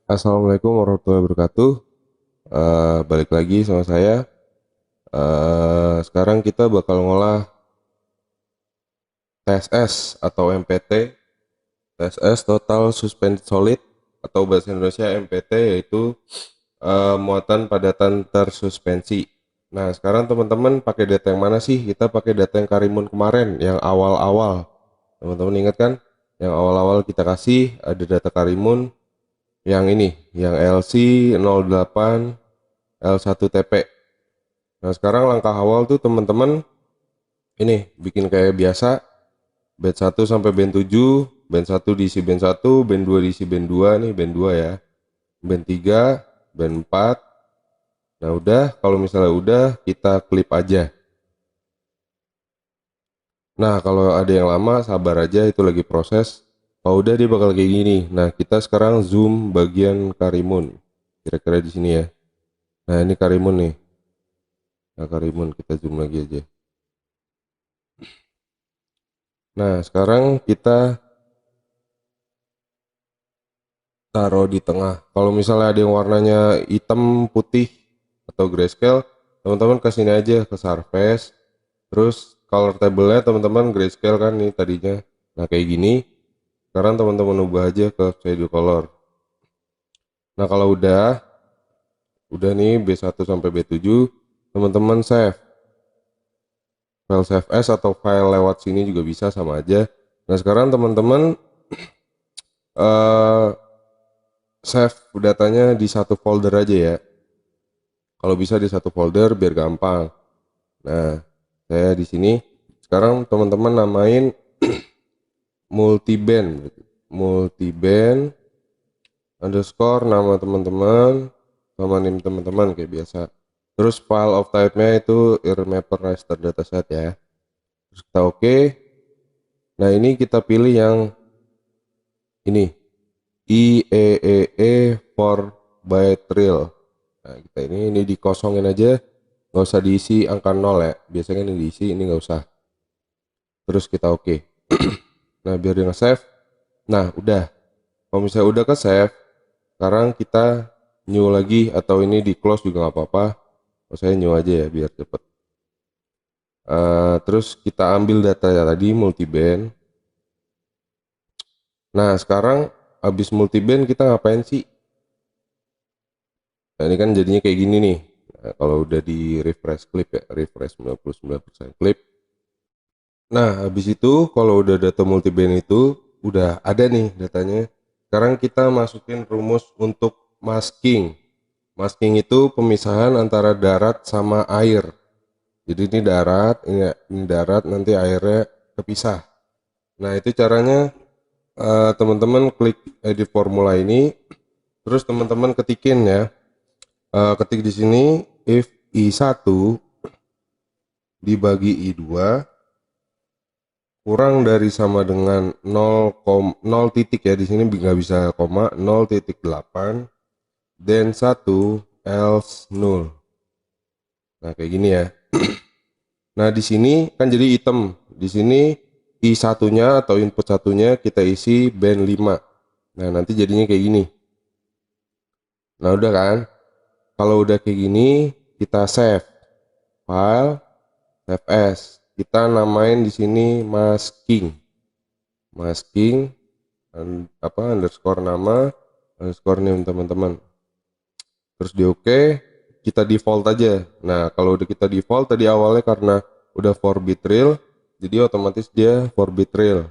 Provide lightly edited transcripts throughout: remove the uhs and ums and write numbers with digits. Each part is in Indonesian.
Assalamualaikum warahmatullahi wabarakatuh. Balik lagi sama saya. Sekarang kita bakal ngolah TSS atau MPT. TSS Total Suspended Solid atau bahasa Indonesia MPT, yaitu muatan padatan tersuspensi. Nah, sekarang teman-teman pakai data yang mana sih? Kita pakai data yang Karimun kemarin, yang awal-awal. Teman-teman ingat kan? Yang awal-awal kita kasih ada data Karimun yang ini, yang LC 08 L1TP. Nah, sekarang langkah awal tuh teman-teman ini bikin kayak biasa, band 1 sampai band 7, band 1 diisi band 1, band 2 diisi band 2 nih, band 2 ya. Band 3, band 4. Nah, udah, kalau misalnya udah kita klip aja. Nah, kalau ada yang lama sabar aja, itu lagi proses. Kalau udah dia bakal kayak gini. Nah, kita sekarang zoom bagian Karimun. Kira-kira di sini ya. Nah, ini Karimun nih. Nah, Karimun kita zoom lagi aja. Nah, sekarang kita taruh di tengah. Kalau misalnya ada yang warnanya hitam, putih, atau grayscale, teman-teman ke sini aja ke surface. Terus color table-nya teman-teman grayscale kan nih tadinya. Nah, kayak gini. Sekarang teman-teman ubah aja ke shadow color. Nah, kalau udah nih B1 sampai B7, teman-teman save. File save as atau file lewat sini juga bisa, sama aja. Nah, sekarang teman-teman eh save datanya di satu folder aja ya. Kalau bisa di satu folder biar gampang. Nah, saya di sini sekarang teman-teman namain multiband, multiband underscore nama teman-teman sama name teman-teman kayak biasa. Terus file of type-nya itu IRMapper raster dataset ya. Terus kita oke. Nah, ini kita pilih yang ini IEEE for byte real. Nah, kita ini dikosongin aja, nggak usah diisi angka 0 ya. Biasanya ini diisi, ini nggak usah. Terus kita oke. Nah, biar dia nge-save. Nah, udah. Kalau misalnya udah ke save, sekarang kita new lagi, atau ini di close juga nggak apa-apa. Kalau saya new aja ya biar cepet. Terus kita ambil data ya tadi multiband. Nah, sekarang habis multiband kita ngapain sih? Nah, ini kan jadinya kayak gini nih. Nah, kalau udah di refresh clip ya, refresh 99% clip. Nah, habis itu kalau udah data multiband itu udah ada nih datanya. Sekarang kita masukin rumus untuk masking. Masking itu pemisahan antara darat sama air. Jadi ini darat, ini darat, nanti airnya kepisah. Nah, itu caranya teman-teman klik edit formula ini, terus teman-teman ketikin ya. Ketik di sini if I1 dibagi I2 kurang dari sama dengan 0 titik ya, di sini nggak bisa koma, 0,8 then 1 else 0. Nah, kayak gini ya. Nah, di sini kan jadi item. Di sini I satunya atau input satunya kita isi band 5. Nah, nanti jadinya kayak gini. Nah, udah kan? Kalau udah kayak gini, kita save file, save as. Kita namain di sini masking. Masking underscore nama underscore name teman-teman. Terus di oke, kita default aja. Nah, kalau udah kita default tadi awalnya karena udah for bit real, jadi otomatis dia for bit real.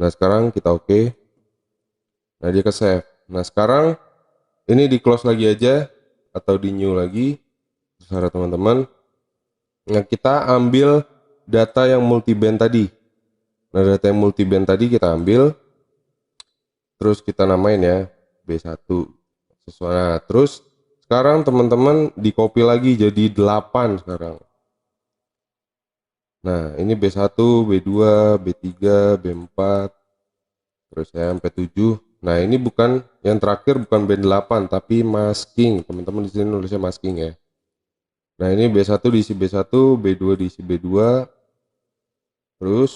Nah, sekarang kita oke. Nah, dia ke save. Nah, sekarang ini di close lagi aja atau di new lagi terserah teman-teman. Nah, kita ambil data yang multiband tadi. Nah, data yang multiband tadi kita ambil, terus kita namain ya B1 sesuai. Nah, terus sekarang teman-teman di copy lagi jadi 8 sekarang. Nah, ini B1, B2, B3, B4, terus ya sampai 7. Nah, ini bukan yang terakhir, bukan band 8 tapi masking. Teman-teman di sini nulisnya masking ya. Nah, ini B1 diisi B1, B2 diisi B2, terus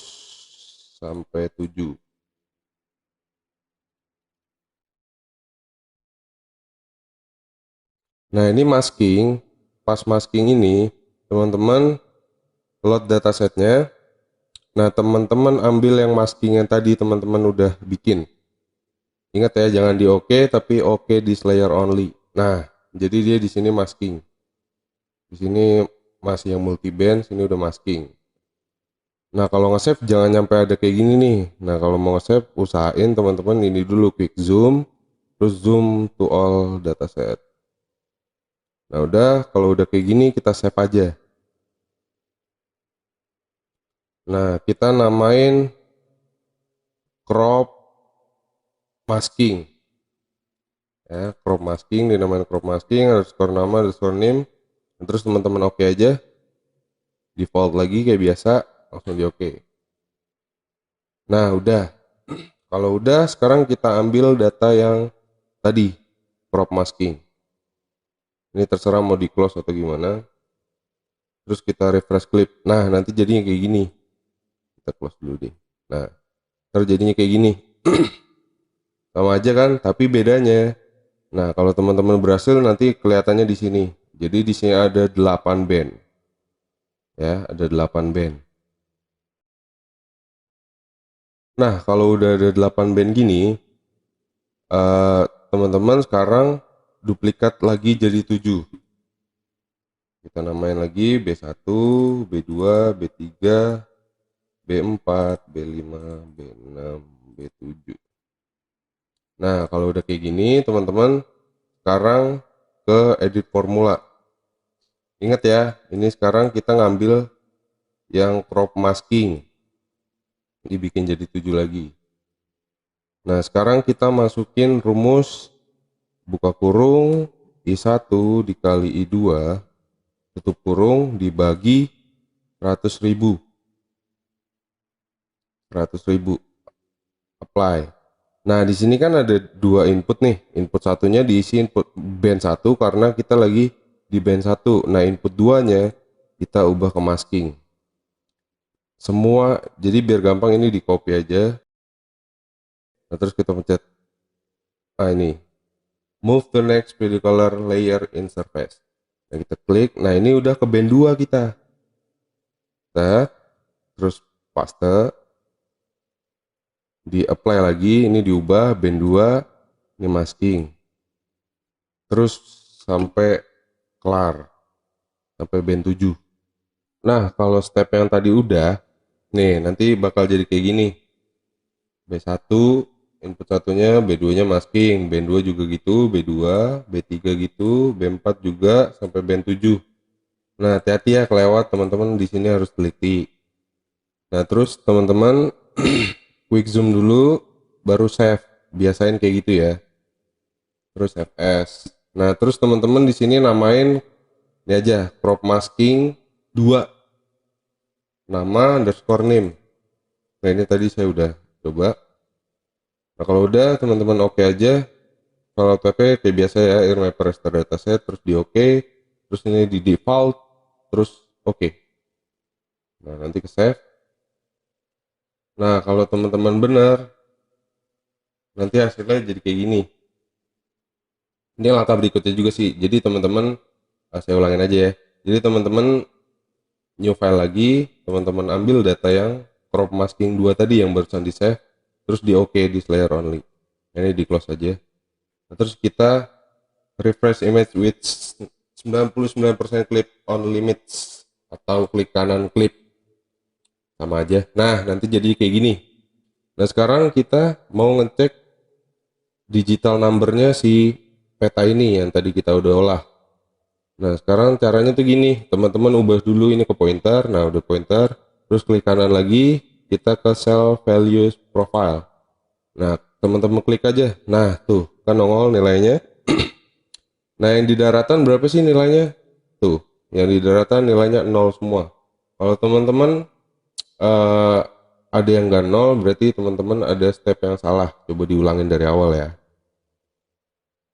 sampai 7. Nah ini masking, pas masking ini teman-teman load datasetnya. Nah teman-teman ambil yang masking yang tadi teman-teman udah bikin. Ingat ya, jangan di oke tapi oke di layer only. Nah jadi dia di sini masking. Di sini masih yang multi band, sini udah masking. Nah kalau nge-save jangan nyampe ada kayak gini nih. Nah kalau mau nge-save usahain teman-teman ini dulu quick zoom, terus zoom to all dataset. Nah udah, kalau udah kayak gini kita save aja. Nah kita namain crop masking. Ya, crop masking, dinamain crop masking, underscore nama, underscore name. Terus teman-teman oke aja, default lagi kayak biasa, langsung di oke. Nah udah, kalau udah sekarang kita ambil data yang tadi crop masking. Ini terserah mau di close atau gimana. Terus kita refresh clip. Nah nanti jadinya kayak gini. Kita close dulu deh. Nah terjadinya kayak gini. Sama aja kan, tapi bedanya. Nah kalau teman-teman berhasil nanti kelihatannya di sini. Jadi di sini ada 8 band. Ya, ada 8 band. Nah, kalau udah ada 8 band gini, teman-teman sekarang duplikat lagi jadi 7. Kita namain lagi B1, B2, B3, B4, B5, B6, B7. Nah, kalau udah kayak gini, teman-teman sekarang ke edit formula. Ingat ya, ini sekarang kita ngambil yang crop masking. Dibikin jadi 7 lagi. Nah, sekarang kita masukin rumus buka kurung I1 dikali I2 tutup kurung dibagi 100.000 apply. Nah di sini kan ada dua input nih, input satunya diisi input band 1 karena kita lagi di band 1. Nah input 2-nya kita ubah ke masking semua, jadi biar gampang ini di copy aja. Nah terus kita pencet ini move to next color layer in surface. Nah kita klik, nah ini udah ke band 2 kita. Nah terus paste, di apply lagi, ini diubah band 2, ini masking, terus sampai kelar, sampai band 7. Nah kalau step yang tadi udah nih, nanti bakal jadi kayak gini. B1 input satunya, B2 nya masking, band 2 juga gitu, B2, B3 gitu, B4 juga sampai band 7. Nah hati-hati ya kelewat, teman-teman di sini harus teliti. Nah terus teman-teman quick zoom dulu baru save, biasain kayak gitu ya. Terus fs. Nah terus teman-teman di sini namain ini aja crop masking 2 nama underscore name. Nah ini tadi saya udah coba. Nah kalau udah teman-teman oke aja, kalau TP kayak biasa ya, air mapper raster dataset, terus di oke, terus ini di default, terus oke. Nah nanti ke save. Nah kalau teman-teman benar, nanti hasilnya jadi kayak gini. Ini langkah berikutnya juga sih. Jadi teman-teman, saya ulangin aja ya. Jadi teman-teman new file lagi, teman-teman ambil data yang crop masking 2 tadi yang barusan di save, terus di oke di layer only. Ini di close aja. Nah, terus kita refresh image with 99% clip on limits atau klik kanan clip, sama aja. Nah nanti jadi kayak gini. Nah sekarang kita mau ngecek digital numbernya si peta ini yang tadi kita udah olah. Nah sekarang caranya tuh gini, teman-teman ubah dulu ini ke pointer. Nah udah pointer, terus klik kanan lagi, kita ke cell values profile. Nah teman-teman klik aja, nah tuh kan nongol nilainya. Nah yang di daratan berapa sih nilainya? Tuh yang di daratan nilainya 0 semua. Kalau teman-teman ada yang nggak 0, berarti teman-teman ada step yang salah, coba diulangin dari awal ya.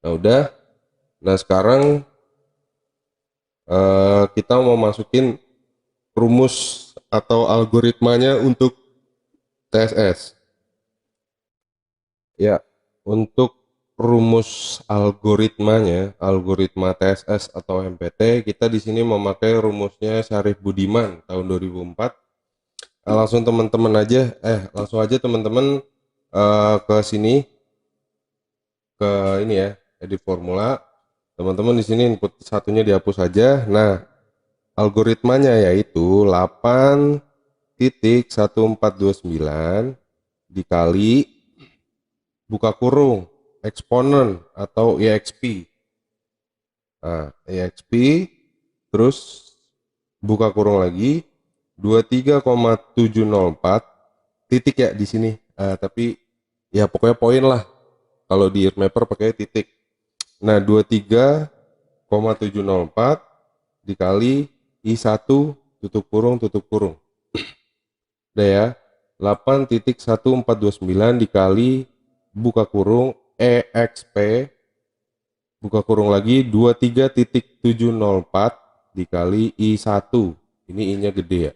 Nah udah, nah sekarang kita mau masukin rumus atau algoritmanya untuk TSS. Ya, untuk rumus algoritmanya, algoritma TSS atau MPT, kita di sini memakai rumusnya Syarif Budiman tahun 2004. Langsung aja teman-teman ke sini, ke ini ya, edit formula. Teman-teman di sini input satunya dihapus saja. Nah, algoritmanya yaitu 8.1429 dikali buka kurung eksponen atau EXP. Nah, EXP terus buka kurung lagi 23,704 titik ya di sini. Tapi ya pokoknya poin lah. Kalau di mapper pakai titik. Nah, 23,704 dikali I1 tutup kurung. Udah ya. 8.1429 dikali buka kurung EXP buka kurung lagi 23.704 dikali I1. Ini I-nya gede ya.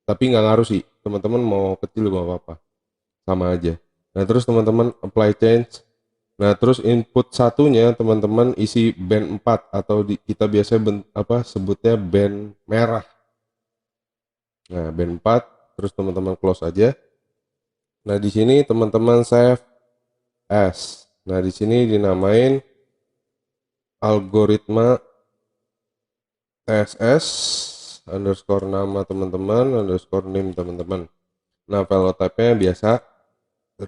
Tapi nggak ngaruh sih. Teman-teman mau kecil mau apa-apa. Sama aja. Nah, terus teman-teman apply change. Nah, terus input satunya teman-teman isi band 4 atau kita biasanya sebutnya band merah. Nah, band 4 terus teman-teman close aja. Nah, di sini teman-teman save as. Nah, di sini dinamain algoritma TSS underscore nama teman-teman underscore name teman-teman. Nah, file type-nya biasa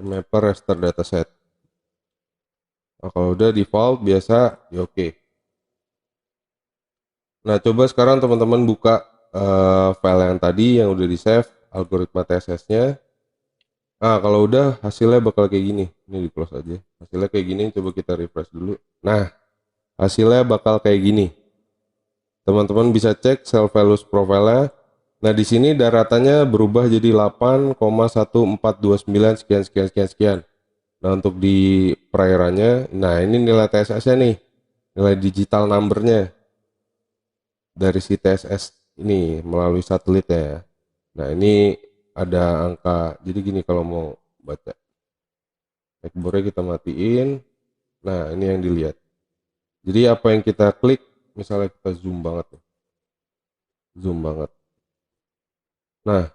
mapper raster dataset. Nah, kalau udah default biasa ya oke. Nah, coba sekarang teman-teman buka file yang tadi yang udah di save algoritma TSS-nya. Nah, kalau udah hasilnya bakal kayak gini. Ini di close aja. Hasilnya kayak gini, coba kita refresh dulu. Nah, hasilnya bakal kayak gini. Teman-teman bisa cek self values profile-nya. Nah, di sini daratannya berubah jadi 8,1429 sekian sekian sekian sekian. Nah, untuk di perairannya, nah ini nilai TSS-nya nih. Nilai digital number-nya dari si TSS ini melalui satelit ya. Nah, ini ada angka. Jadi gini kalau mau baca. Ekbornya kita matiin. Nah, ini yang dilihat. Jadi apa yang kita klik, misalnya kita zoom banget. Zoom banget. Nah,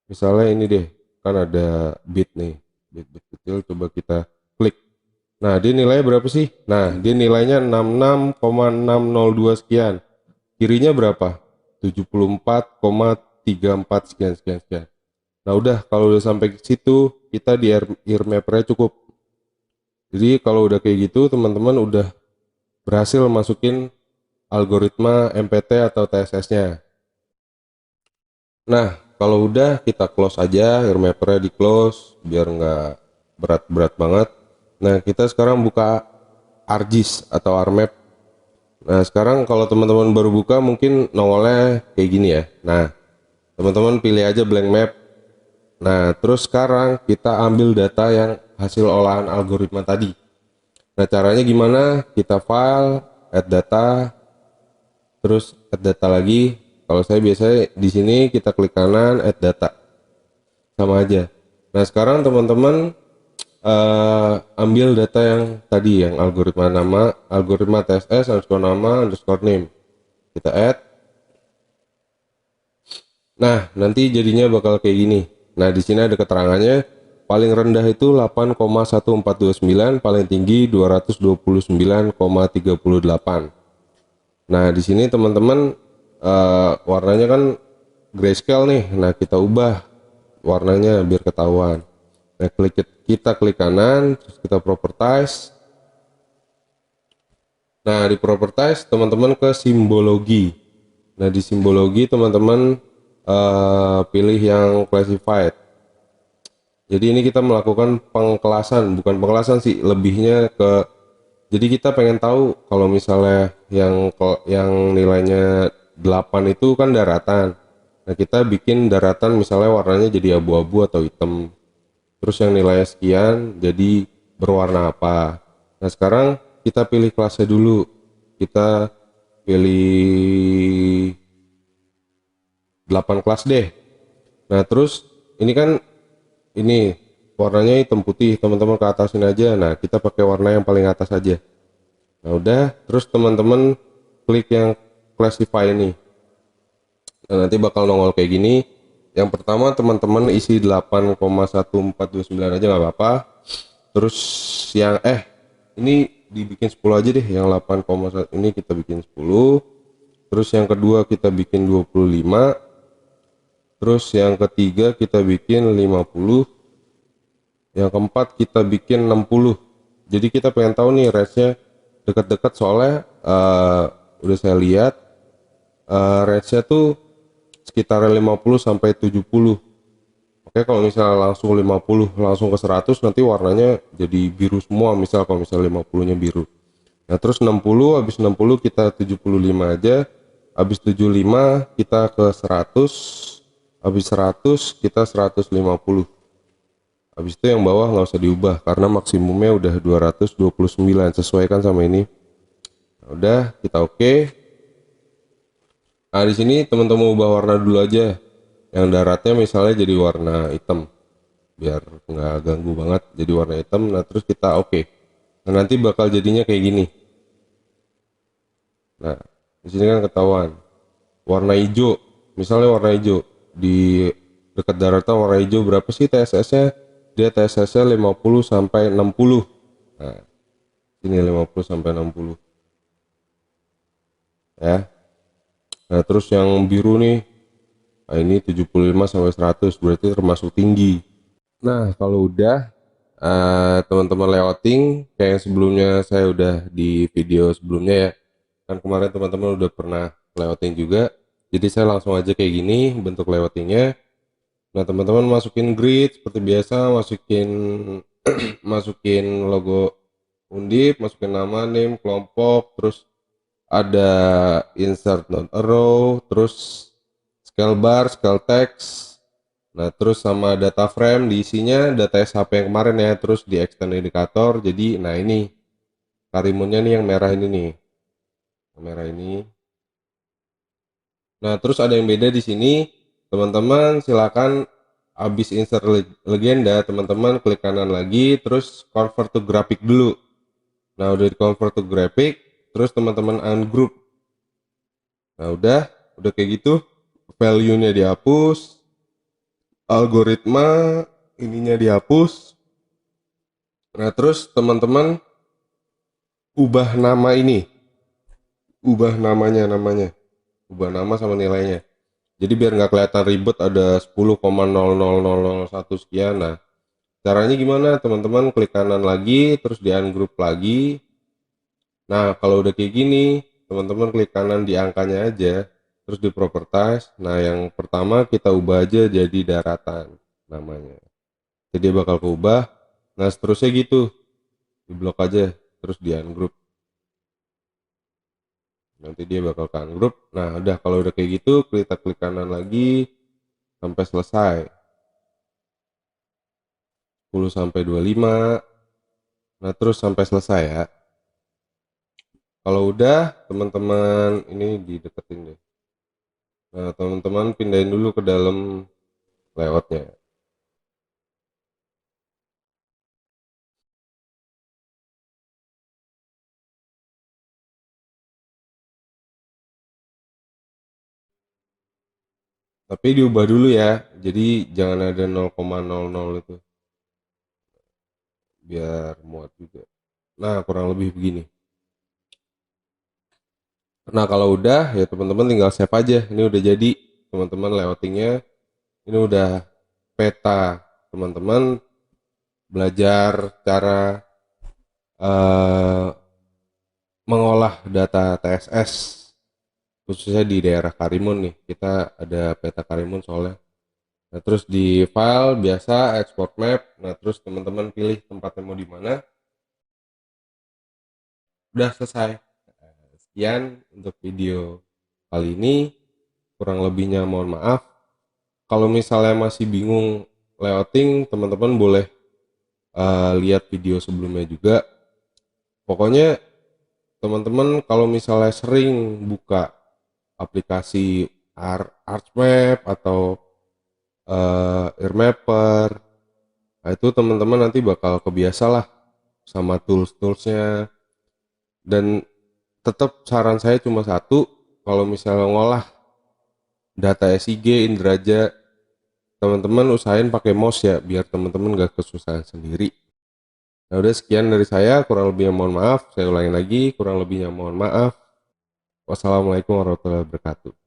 misalnya ini deh, kan ada bit nih. Bit kecil, coba kita klik. Nah, dia nilainya berapa sih? Nah, dia nilainya 66,602 sekian. Kirinya berapa? 74,34 sekian sekian sekian. Nah, udah kalau udah sampai ke situ, kita di ear mapper-nya cukup. Jadi kalau udah kayak gitu, teman-teman udah berhasil masukin algoritma MPT atau TSS-nya. Nah, kalau udah kita close aja, ear mapper-nya di close biar nggak berat-berat banget. Nah, kita sekarang buka ArcGIS atau ArcMap. Nah, sekarang kalau teman-teman baru buka mungkin nongolnya kayak gini ya. Nah, teman-teman pilih aja blank map. Nah, terus sekarang kita ambil data yang hasil olahan algoritma tadi. Nah, caranya gimana? Kita file, add data, terus add data lagi. Kalau saya biasanya di sini kita klik kanan, add data. Sama aja. Nah, sekarang teman-teman ambil data yang tadi, yang algoritma TSS underscore nama underscore name. Kita add. Nah, nanti jadinya bakal kayak gini. Nah, di sini ada keterangannya. Paling rendah itu 8,1429, paling tinggi 229,38. Nah, di sini teman-teman warnanya kan grayscale nih. Nah, kita ubah warnanya biar ketahuan. Nah, kita klik kanan, terus kita properties. Nah, di properties teman-teman ke simbologi. Nah, di simbologi teman-teman pilih yang classified. Jadi ini kita melakukan pengkelasan, bukan pengkelasan sih, lebihnya ke, jadi kita pengen tahu kalau misalnya yang nilainya 8 itu kan daratan. Nah, kita bikin daratan misalnya warnanya jadi abu-abu atau hitam. Terus yang nilainya sekian jadi berwarna apa. Nah, sekarang kita pilih kelasnya dulu. Kita pilih 8 kelas deh. Nah, terus ini kan ini warnanya hitam putih, teman-teman ke atasin aja. Nah, kita pakai warna yang paling atas aja. Nah, udah, terus teman-teman klik yang classify ini. Nah, nanti bakal nongol kayak gini. Yang pertama teman-teman isi 8,1429 aja nggak apa-apa. Terus yang ini dibikin 10 aja deh, yang 8,1 ini kita bikin 10. Terus yang kedua kita bikin 25. Terus yang ketiga kita bikin 50. Yang keempat kita bikin 60. Jadi kita pengen tahu nih range-nya dekat-dekat, soalnya udah saya lihat range-nya tuh sekitar 50 sampai 70. Oke, kalau misalnya langsung 50 langsung ke 100 nanti warnanya jadi biru semua, misal kalau misalnya 50-nya biru. Nah, terus 60, habis 60 kita 75 aja. Habis 75 kita ke 100. Habis 100 kita 150. Habis itu yang bawah nggak usah diubah karena maksimumnya udah 229, sesuaikan sama ini. Nah, udah, kita oke. Nah, di sini teman-teman ubah warna dulu aja. Yang daratnya misalnya jadi warna hitam, biar nggak ganggu banget, jadi warna hitam. Nah, terus kita oke. Nah, nanti bakal jadinya kayak gini. Nah, di sini kan ketahuan warna hijau, misalnya warna hijau di dekat daratnya warna hijau berapa sih TSS-nya? Dia TSS-nya 50 sampai 60. Nah, sini 50 sampai 60 ya. Nah, terus yang biru nih, nah ini 75 sampai 100, berarti termasuk tinggi. Nah, kalau udah teman-teman lewating kayak yang sebelumnya, saya udah di video sebelumnya ya. Kan kemarin teman-teman udah pernah lewating juga. Jadi saya langsung aja kayak gini bentuk lewatingnya. Nah, teman-teman masukin grid seperti biasa, masukin masukin logo Undip, masukin nama, name, kelompok, terus ada insert not a row, terus scale bar, scale text. Nah, terus sama data frame diisinya data SHP yang kemarin ya, terus di extend indikator. Jadi, nah ini karimunnya nih yang merah ini nih. Yang merah ini. Nah, terus ada yang beda di sini. Teman-teman silakan habis insert legenda, teman-teman klik kanan lagi, terus convert to graphic dulu. Nah, udah di convert to graphic, terus teman-teman ungroup. Nah, udah kayak gitu. Value-nya dihapus, algoritma ininya dihapus. Nah, terus teman-teman ubah nama ini, ubah namanya, ubah nama sama nilainya. Jadi biar nggak kelihatan ribet ada 10,00001 sekian. Nah, caranya gimana? Teman-teman klik kanan lagi, terus di ungroup lagi. Nah, kalau udah kayak gini, teman-teman klik kanan di angkanya aja, terus di properties. Nah, yang pertama kita ubah aja jadi daratan namanya. Jadi dia bakal keubah. Nah, seterusnya gitu, di blok aja, terus di ungroup. Nanti dia bakal ke ungroup. Nah, udah kalau udah kayak gitu, kita klik kanan lagi sampai selesai. 10 sampai 25. Nah, terus sampai selesai ya. Kalau udah, teman-teman ini dideketin deh. Nah, teman-teman pindahin dulu ke dalam layoutnya. Tapi diubah dulu ya. Jadi jangan ada 0,00 itu. Biar muat juga. Nah, kurang lebih begini. Nah, kalau udah ya teman-teman tinggal save aja. Ini udah jadi, teman-teman lewatingnya. Ini udah peta. Teman-teman belajar cara eh, mengolah data TSS khususnya di daerah Karimun nih. Kita ada peta Karimun soalnya. Nah, terus di file biasa export map. Nah, terus teman-teman pilih tempatnya mau di mana. Udah selesai. Sekian untuk video kali ini. Kurang lebihnya mohon maaf. Kalau misalnya masih bingung layouting, teman-teman boleh lihat video sebelumnya juga. Pokoknya teman-teman kalau misalnya sering buka aplikasi Archmap atau Airmapper, Nah, itu teman-teman nanti bakal kebiasa lah sama tools-toolsnya. Dan tetap saran saya cuma satu, kalau misalnya ngolah data SIG, Indraja, teman-teman usahain pakai mouse ya, biar teman-teman gak kesusahan sendiri. Nah udah sekian dari saya, kurang lebihnya mohon maaf. Saya ulangi lagi, kurang lebihnya mohon maaf. Wassalamualaikum warahmatullahi wabarakatuh.